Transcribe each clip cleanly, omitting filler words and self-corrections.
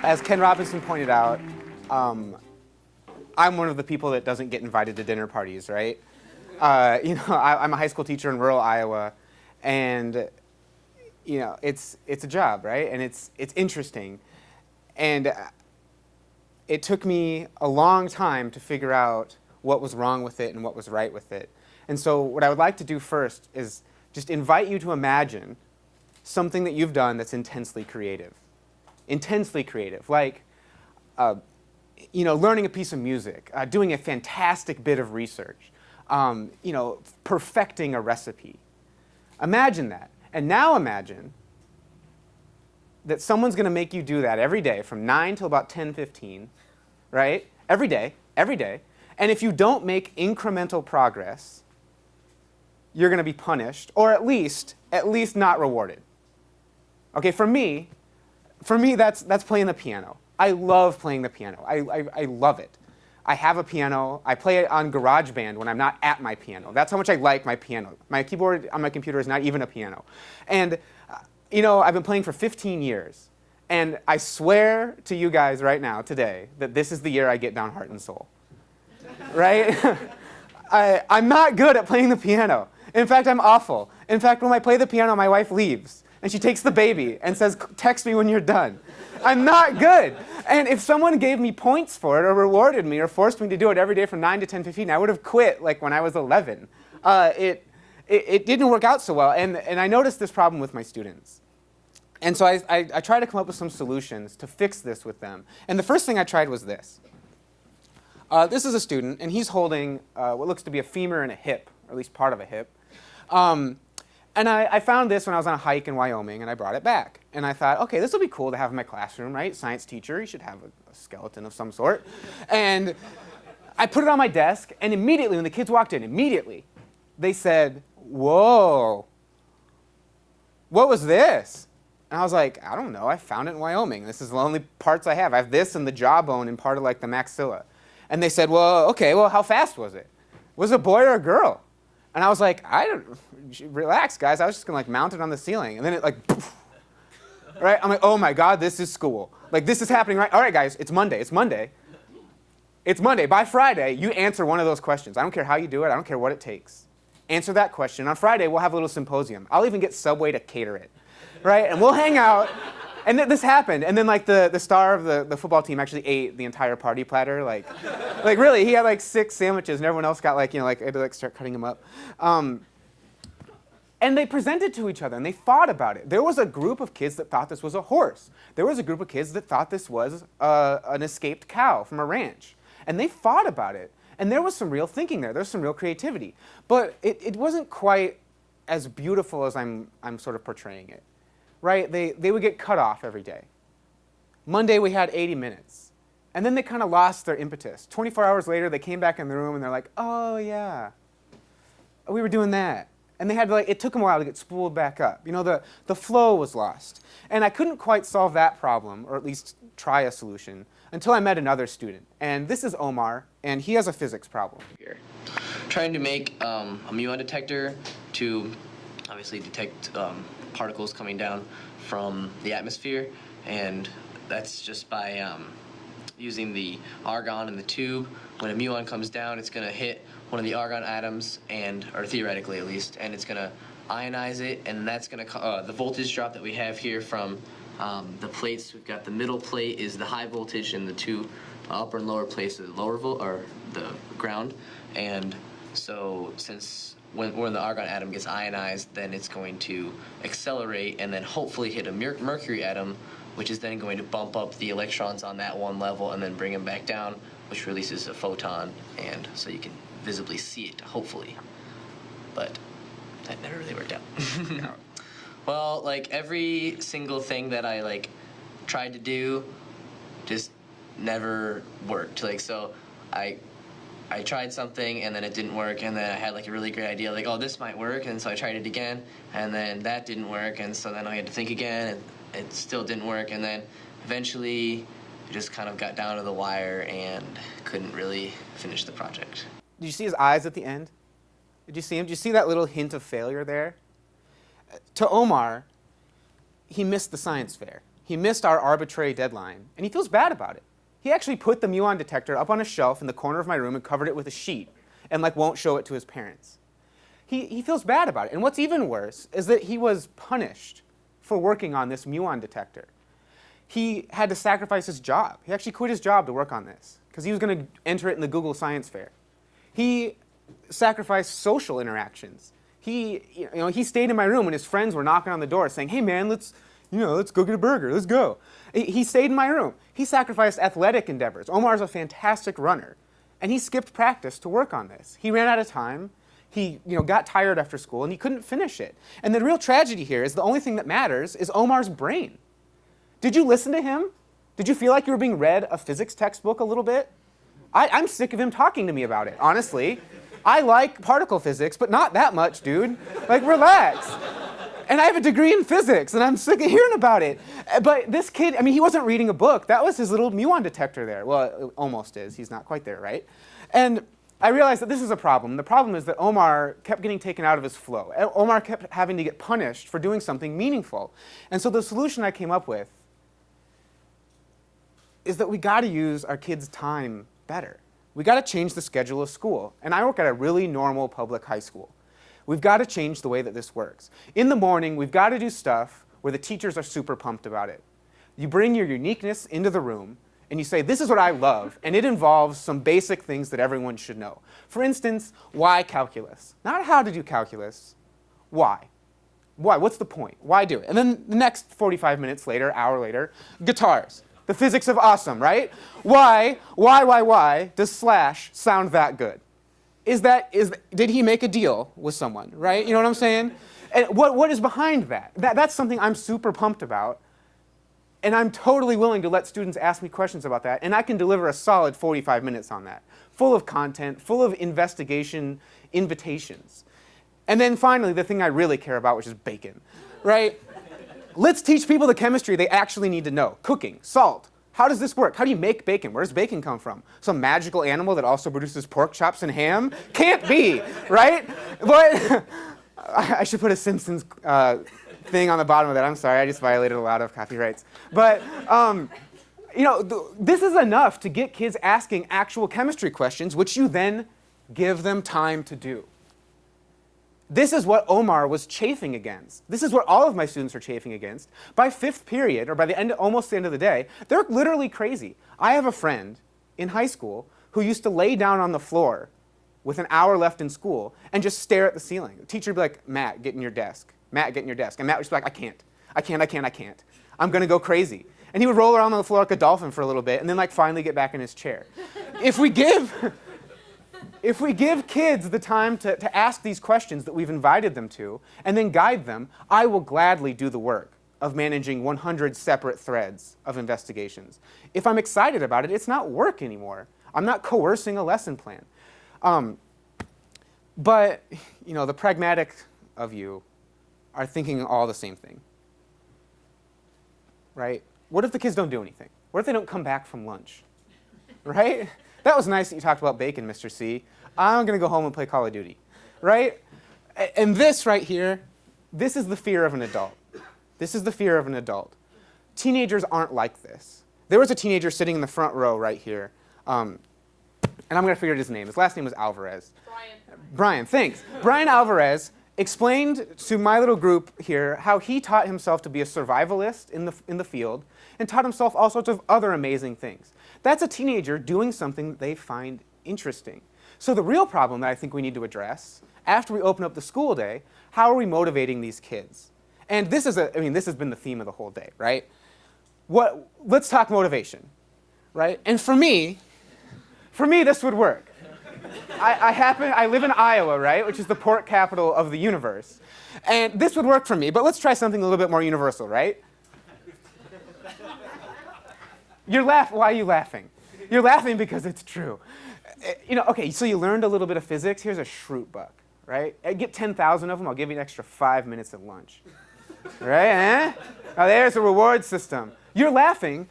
as Ken Robinson pointed out, I'm one of the people that doesn't get invited to dinner parties, right? I'm a high school teacher in rural Iowa, and it's a job, right? And it's interesting, and it took me a long time to figure out what was wrong with it and what was right with it. And so what I would like to do first is just invite you to imagine something that you've done that's intensely creative. Intensely creative, like learning a piece of music, doing a fantastic bit of research, perfecting a recipe. Imagine that. And now imagine that someone's going to make you do that every day from 9 till about 10:15, right? Every day. And if you don't make incremental progress, you're going to be punished, or at least not rewarded. Okay, for me, that's playing the piano. I love playing the piano. I love it. I have a piano. I play it on GarageBand when I'm not at my piano. That's how much I like my piano. My keyboard on my computer is not even a piano. And, I've been playing for 15 years. And I swear to you guys right now, today, that this is the year I get down heart and soul. Right? I'm not good at playing the piano. In fact, I'm awful. In fact, when I play the piano, my wife leaves. And she takes the baby and says, text me when you're done. I'm not good. And if someone gave me points for it or rewarded me or forced me to do it every day from 9 to 10:15, I would have quit like when I was 11. It didn't work out so well. And I noticed this problem with my students. And so I tried to come up with some solutions to fix this with them. And the first thing I tried was this. This is a student, and he's holding what looks to be a femur and a hip, or at least part of a hip. And I found this when I was on a hike in Wyoming, and I brought it back. And I thought, okay, this will be cool to have in my classroom, right? Science teacher, you should have a skeleton of some sort. And I put it on my desk, and immediately, when the kids walked in, they said, whoa, what was this? And I was like, I don't know, I found it in Wyoming. This is the only parts I have. I have this and the jawbone and part of like the maxilla. And they said, well, okay, how fast was it? Was it a boy or a girl? And I was like, relax, guys. I was just going to like mount it on the ceiling. And then it like, poof, right? I'm like, oh my God, this is school. Like this is happening right. All right, guys, it's Monday. By Friday, you answer one of those questions. I don't care how you do it. I don't care what it takes. Answer that question. On Friday, we'll have a little symposium. I'll even get Subway to cater it, right? And we'll hang out. And this happened. And then like the star of the football team actually ate the entire party platter. Like really, he had like 6 sandwiches, and everyone else got like, I had to like start cutting them up. And they presented to each other, and they thought about it. There was a group of kids that thought this was a horse. There was a group of kids that thought this was an escaped cow from a ranch. And they thought about it. And there was some real thinking there. There was some real creativity. But it wasn't quite as beautiful as I'm sort of portraying it. Right? They would get cut off every day. Monday we had 80 minutes. And then they kind of lost their impetus. 24 hours later, they came back in the room and they're like, oh yeah, we were doing that. And they had to it took them a while to get spooled back up. The flow was lost. And I couldn't quite solve that problem, or at least try a solution, until I met another student. And this is Omar, and he has a physics problem. Trying to make a Muon detector to obviously detect particles coming down from the atmosphere, and that's just by using the argon in the tube. When a muon comes down, it's going to hit one of the argon atoms, or theoretically at least, and it's going to ionize it, and that's going to the voltage drop that we have here from the plates. We've got the middle plate is the high voltage, and the two upper and lower plates are the ground. And so since when the argon atom gets ionized, then it's going to accelerate and then hopefully hit a mercury atom, which is then going to bump up the electrons on that one level and then bring them back down, which releases a photon, and so you can visibly see it, hopefully. But that never really worked out. No. Well, like every single thing that I tried to do just never worked. So I tried something and then it didn't work, and then I had a really great idea, oh, this might work, and so I tried it again, and then that didn't work, and so then I had to think again, and it still didn't work, and then eventually I just kind of got down to the wire and couldn't really finish the project. Did you see his eyes at the end? Did you see him? Did you see that little hint of failure there? To Omar, he missed the science fair. he missed our arbitrary deadline, and he feels bad about it. He actually put the Muon detector up on a shelf in the corner of my room and covered it with a sheet and like won't show it to his parents. He feels bad about it. And what's even worse is that he was punished for working on this Muon detector. He had to sacrifice his job. He actually quit his job to work on this because he was going to enter it in the Google Science Fair. He sacrificed social interactions. He stayed in my room when his friends were knocking on the door saying, hey man, let's go get a burger, let's go. He stayed in my room. He sacrificed athletic endeavors. Omar's a fantastic runner. And he skipped practice to work on this. He ran out of time. He got tired after school and he couldn't finish it. And the real tragedy here is the only thing that matters is Omar's brain. Did you listen to him? Did you feel like you were being read a physics textbook a little bit? I'm sick of him talking to me about it, honestly. I like particle physics, but not that much, dude. Like, relax. And I have a degree in physics, and I'm sick of hearing about it. But this kid, he wasn't reading a book. That was his little Muon detector there. Well, it almost is. He's not quite there, right? And I realized that this is a problem. The problem is that Omar kept getting taken out of his flow. Omar kept having to get punished for doing something meaningful. And so the solution I came up with is that we got to use our kids' time better. We got to change the schedule of school. And I work at a really normal public high school. We've got to change the way that this works. In the morning, we've got to do stuff where the teachers are super pumped about it. You bring your uniqueness into the room, and you say, this is what I love, and it involves some basic things that everyone should know. For instance, why calculus? Not how to do calculus, why? Why? What's the point? Why do it? And then the next 45 minutes later, hour later, guitars. The physics of awesome, right? Why does Slash sound that good? Did he make a deal with someone, right? You know what I'm saying? And what is behind that? That's something I'm super pumped about. And I'm totally willing to let students ask me questions about that. And I can deliver a solid 45 minutes on that. Full of content, full of investigation, invitations. And then finally, the thing I really care about, which is bacon, right? Let's teach people the chemistry they actually need to know. Cooking, salt. How does this work? How do you make bacon? Where does bacon come from? Some magical animal that also produces pork chops and ham? Can't be, right? But I should put a Simpsons thing on the bottom of that. I'm sorry, I just violated a lot of copyrights. But this is enough to get kids asking actual chemistry questions, which you then give them time to do. This is what Omar was chafing against. This is what all of my students are chafing against. By fifth period, or by the end, almost the end of the day, they're literally crazy. I have a friend in high school who used to lay down on the floor with an hour left in school and just stare at the ceiling. The teacher would be like, Matt, get in your desk. Matt, get in your desk. And Matt would just be like, I can't. I'm going to go crazy. And he would roll around on the floor like a dolphin for a little bit and then finally get back in his chair. If we give kids the time to ask these questions that we've invited them to and then guide them, I will gladly do the work of managing 100 separate threads of investigations. If I'm excited about it, it's not work anymore. I'm not coercing a lesson plan. But the pragmatic of you are thinking all the same thing, right? What if the kids don't do anything? What if they don't come back from lunch, right? That was nice that you talked about bacon, Mr. C. I'm going to go home and play Call of Duty, right? And this right here, this is the fear of an adult. This is the fear of an adult. Teenagers aren't like this. There was a teenager sitting in the front row right here, and I'm going to figure out his name. His last name was Alvarez. Brian, thanks. Brian Alvarez explained to my little group here how he taught himself to be a survivalist in the field and taught himself all sorts of other amazing things. That's a teenager doing something that they find interesting. So the real problem that I think we need to address, after we open up the school day, how are we motivating these kids? And this has been the theme of the whole day, right? Let's talk motivation, right? And for me, this would work. I live in Iowa, right, which is the pork capital of the universe. And this would work for me, but let's try something a little bit more universal, right? Why are you laughing? You're laughing because it's true. Okay, so you learned a little bit of physics. Here's a Schrute buck, right? Get 10,000 of them, I'll give you an extra 5 minutes at lunch. Right, eh? Now there's a reward system. You're laughing.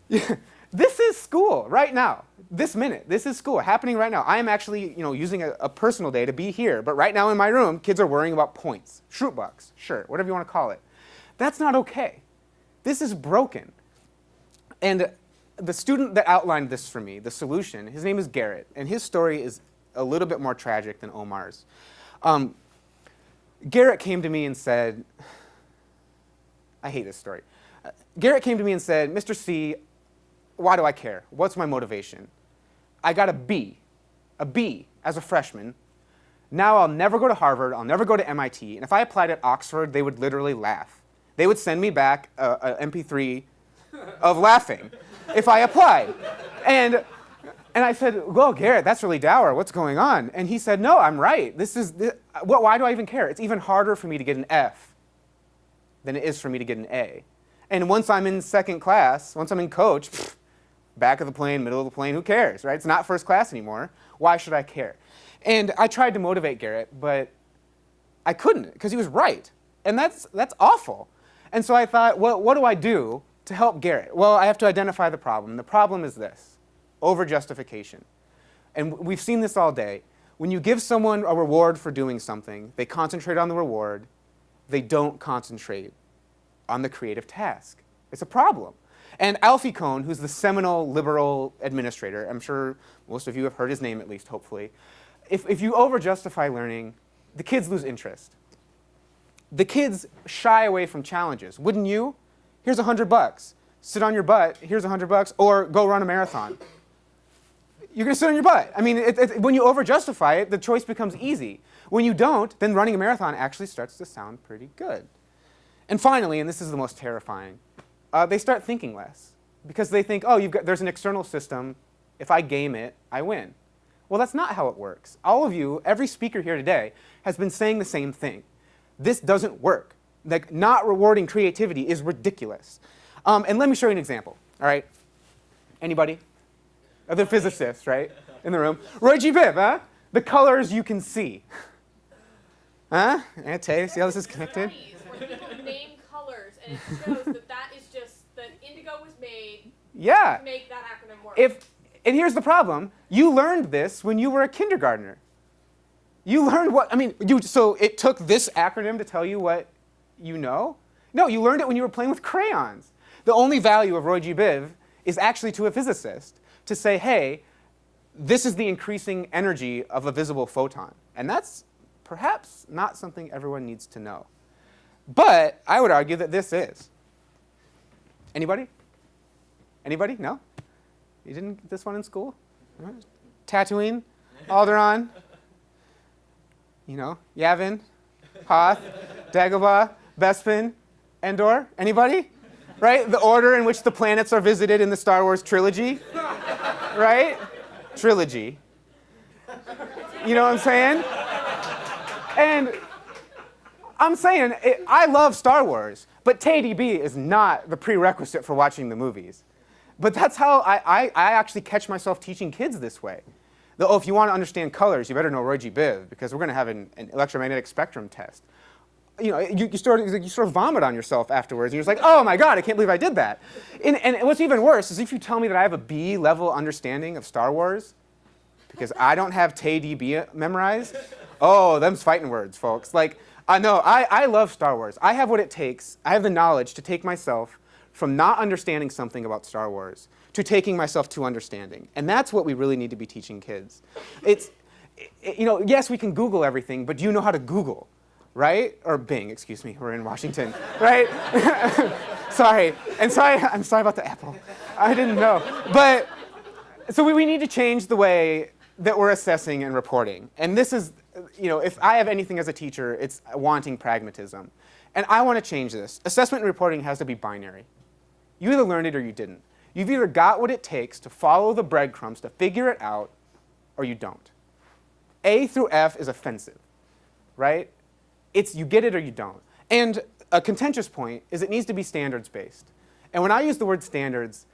This is school right now. This minute, this is school happening right now. I am actually, using a personal day to be here, but right now in my room, kids are worrying about points. Schrute bucks, sure, whatever you want to call it. That's not okay. This is broken. And the student that outlined this for me, the solution, his name is Garrett, and his story is a little bit more tragic than Omar's. Garrett came to me and said, I hate this story. Garrett came to me and said, Mr. C, why do I care? What's my motivation? I got a B as a freshman. Now I'll never go to Harvard, I'll never go to MIT, and if I applied at Oxford, they would literally laugh. They would send me back an MP3 of laughing if I applied. And I said, well, Garrett, that's really dour. What's going on? And he said, no, I'm right. Why do I even care? It's even harder for me to get an F than it is for me to get an A. And once I'm in second class, once I'm in coach, back of the plane, middle of the plane, who cares, right? It's not first class anymore. Why should I care? And I tried to motivate Garrett, but I couldn't because he was right. And that's awful. And so I thought, well, what do I do to help Garrett? Well, I have to identify the problem. The problem is this: over-justification. And we've seen this all day. When you give someone a reward for doing something, they concentrate on the reward. They don't concentrate on the creative task. It's a problem. And Alfie Kohn, who's the seminal liberal administrator, I'm sure most of you have heard his name at least, hopefully. If you over-justify learning, the kids lose interest. The kids shy away from challenges. Wouldn't you? Here's $100. Sit on your butt. Here's $100. Or go run a marathon. You're going to sit on your butt. I mean, when you over-justify it, the choice becomes easy. When you don't, then running a marathon actually starts to sound pretty good. And finally, and this is the most terrifying, they start thinking less. Because they think, oh, there's an external system. If I game it, I win. Well, that's not how it works. All of you, every speaker here today, has been saying the same thing. This doesn't work. Like, not rewarding creativity is ridiculous. And let me show you an example, all right? Anybody? Other physicists, right, in the room. Roy G. Biv, huh? The colors you can see. Huh? Tay, see how this is connected? Where people name colors, and it shows that is just, that indigo was made to make that acronym work. And here's the problem. You learned this when you were a kindergartner. You learned so it took this acronym to tell you what you know? No, you learned it when you were playing with crayons. The only value of Roy G. Biv is actually to a physicist to say, hey, this is the increasing energy of a visible photon. And that's perhaps not something everyone needs to know. But I would argue that this is. Anybody? Anybody? No? You didn't get this one in school? All right. Tatooine, Alderaan, Yavin, Hoth, Dagobah, Bespin, Endor. Anybody? Right? The order in which the planets are visited in the Star Wars trilogy. Right? Trilogy. You know what I'm saying? And I'm saying, I love Star Wars, but TEDx is not the prerequisite for watching the movies. But that's how I actually catch myself teaching kids this way. If you want to understand colors, you better know Roy G. Biv, because we're going to have an electromagnetic spectrum test. You sort of vomit on yourself afterwards, and you're just like, oh my God, I can't believe I did that. And what's even worse is if you tell me that I have a B-level understanding of Star Wars, because I don't have TEDx memorized, oh, them's fighting words, folks. Like, no, I love Star Wars. I have what it takes. I have the knowledge to take myself from not understanding something about Star Wars to taking myself to understanding. And that's what we really need to be teaching kids. Yes, we can Google everything, but do you know how to Google? Right? Or Bing, excuse me, we're in Washington, right? Sorry, I'm sorry about the Apple. I didn't know. But, so we need to change the way that we're assessing and reporting. And this is, if I have anything as a teacher, it's wanting pragmatism. And I want to change this. Assessment and reporting has to be binary. You either learned it or you didn't. You've either got what it takes to follow the breadcrumbs to figure it out, or you don't. A through F is offensive, right? It's you get it or you don't. And a contentious point is it needs to be standards-based. And when I use the word standards,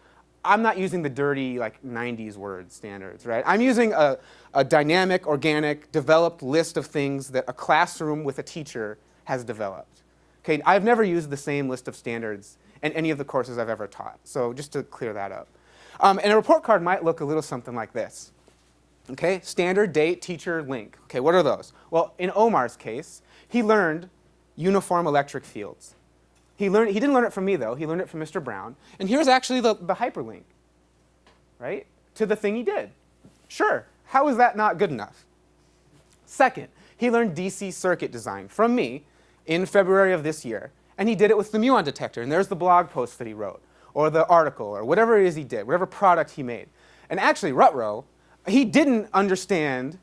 I'm not using the dirty, 90s word standards, right? I'm using a dynamic, organic, developed list of things that a classroom with a teacher has developed. Okay, I've never used the same list of standards in any of the courses I've ever taught. So just to clear that up. And a report card might look a little something like this. Okay, standard, date, teacher, link. Okay, what are those? Well, in Omar's case, he learned uniform electric fields. He didn't learn it from me, though. He learned it from Mr. Brown. And here's actually the hyperlink, right, to the thing he did. Sure, how is that not good enough? Second, he learned DC circuit design from me in February of this year, and he did it with the Muon Detector. And there's the blog post that he wrote, or the article, or whatever it is he did, whatever product he made. And actually, Rutrow, he didn't understand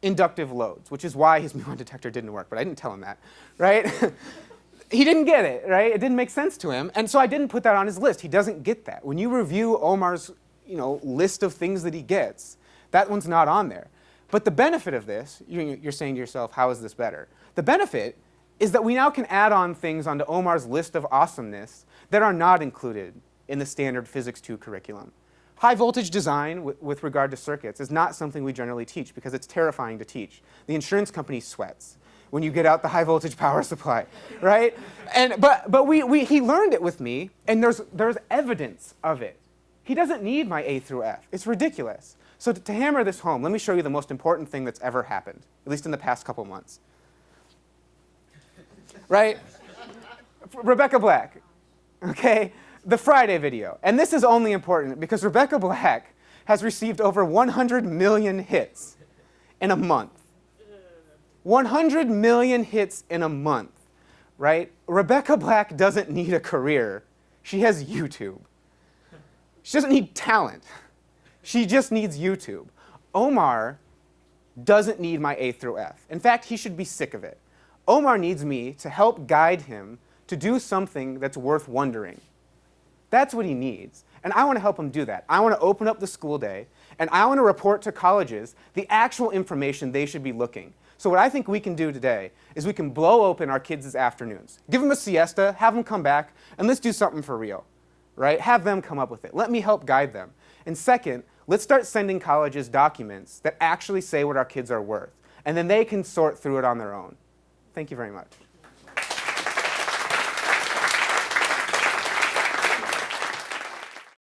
inductive loads, which is why his Muon Detector didn't work, but I didn't tell him that, right? He didn't get it, right? It didn't make sense to him, and so I didn't put that on his list. He doesn't get that. When you review Omar's, list of things that he gets, that one's not on there. But the benefit of this, you're saying to yourself, how is this better? The benefit is that we now can add on things onto Omar's list of awesomeness that are not included in the standard Physics 2 curriculum. High voltage design with regard to circuits is not something we generally teach because it's terrifying to teach. The insurance company sweats when you get out the high voltage power supply, right? But he learned it with me, and there's evidence of it. He doesn't need my A through F. It's ridiculous. So to hammer this home, let me show you the most important thing that's ever happened, at least in the past couple months. Right? Rebecca Black, okay? The Friday video. And this is only important because Rebecca Black has received over 100 million hits in a month. 100 million hits in a month, right? Rebecca Black doesn't need a career. She has YouTube. She doesn't need talent. She just needs YouTube. Omar doesn't need my A through F. In fact, he should be sick of it. Omar needs me to help guide him to do something that's worth wondering. That's what he needs. And I want to help him do that. I want to open up the school day, and I want to report to colleges the actual information they should be looking. So what I think we can do today is we can blow open our kids' afternoons. Give them a siesta, have them come back, and let's do something for real, right? Have them come up with it. Let me help guide them. And second, let's start sending colleges documents that actually say what our kids are worth, and then they can sort through it on their own. Thank you very much.